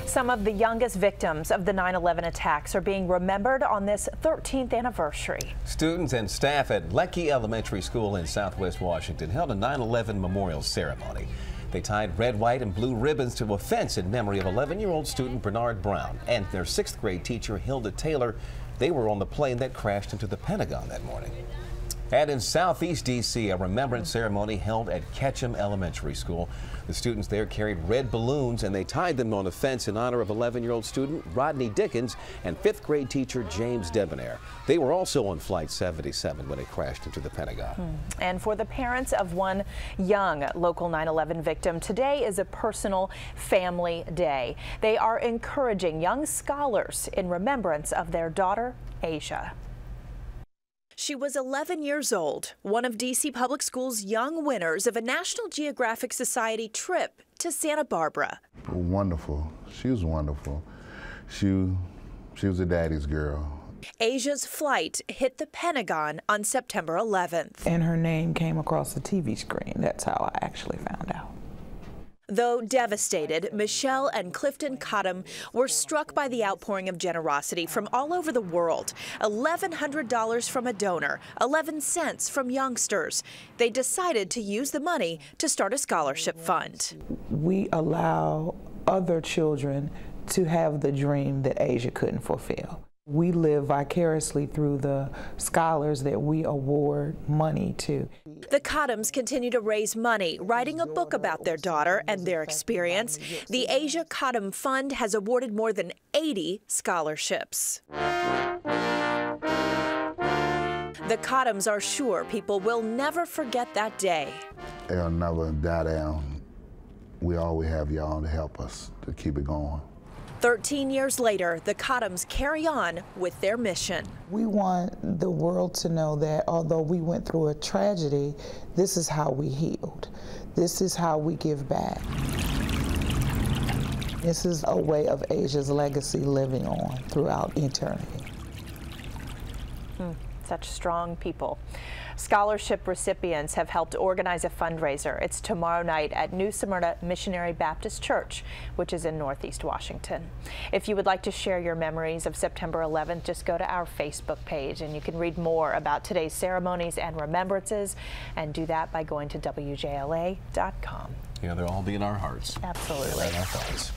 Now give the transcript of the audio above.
Some of the youngest victims of the 9/11 attacks are being remembered on this 13th anniversary. Students and staff at Leckie Elementary School in Southwest Washington held a 9/11 memorial ceremony. They tied red, white, and blue ribbons to a fence in memory of 11-year-old student Bernard Brown and their 6th grade teacher Hilda Taylor. They were on the plane that crashed into the Pentagon that morning. And in Southeast D.C., a remembrance ceremony held at Ketchum Elementary School. The students there carried red balloons and they tied them on a fence in honor of 11-year-old student Rodney Dickens and 5th grade teacher James Debonair. They were also on Flight 77 when it crashed into the Pentagon. And for the parents of one young local 9/11 victim, today is a personal family day. They are encouraging young scholars in remembrance of their daughter, Asia. She was 11 years old, one of D.C. Public Schools' young winners of a National Geographic Society trip to Santa Barbara. Wonderful. She was wonderful. She was a daddy's girl. Asia's flight hit the Pentagon on September 11th. And her name came across the TV screen. That's how I actually found out. Though devastated, Michelle and Clifton Cottom were struck by the outpouring of generosity from all over the world. $1,100 from a donor, 11 cents from youngsters. They decided to use the money to start a scholarship fund. We allow other children to have the dream that Asia couldn't fulfill. We live vicariously through the scholars that we award money to. The Cottoms continue to raise money, writing a book about their daughter and their experience. The Asia Cottom Fund has awarded more than 80 scholarships. The Cottoms are sure people will never forget that day. It'll never die down. We always have y'all to help us to keep it going. 13 years later, the Cottoms carry on with their mission. We want the world to know that although we went through a tragedy, this is how we healed. This is how we give back. This is a way of Asia's legacy living on throughout eternity. Such strong people. Scholarship recipients have helped organize a fundraiser. It's tomorrow night at New Smyrna Missionary Baptist Church, which is in Northeast Washington. If you would like to share your memories of September 11th, just go to our Facebook page and you can read more about today's ceremonies and remembrances, and do that by going to WJLA.com. Yeah, they'll all be in our hearts. Absolutely. And our thoughts.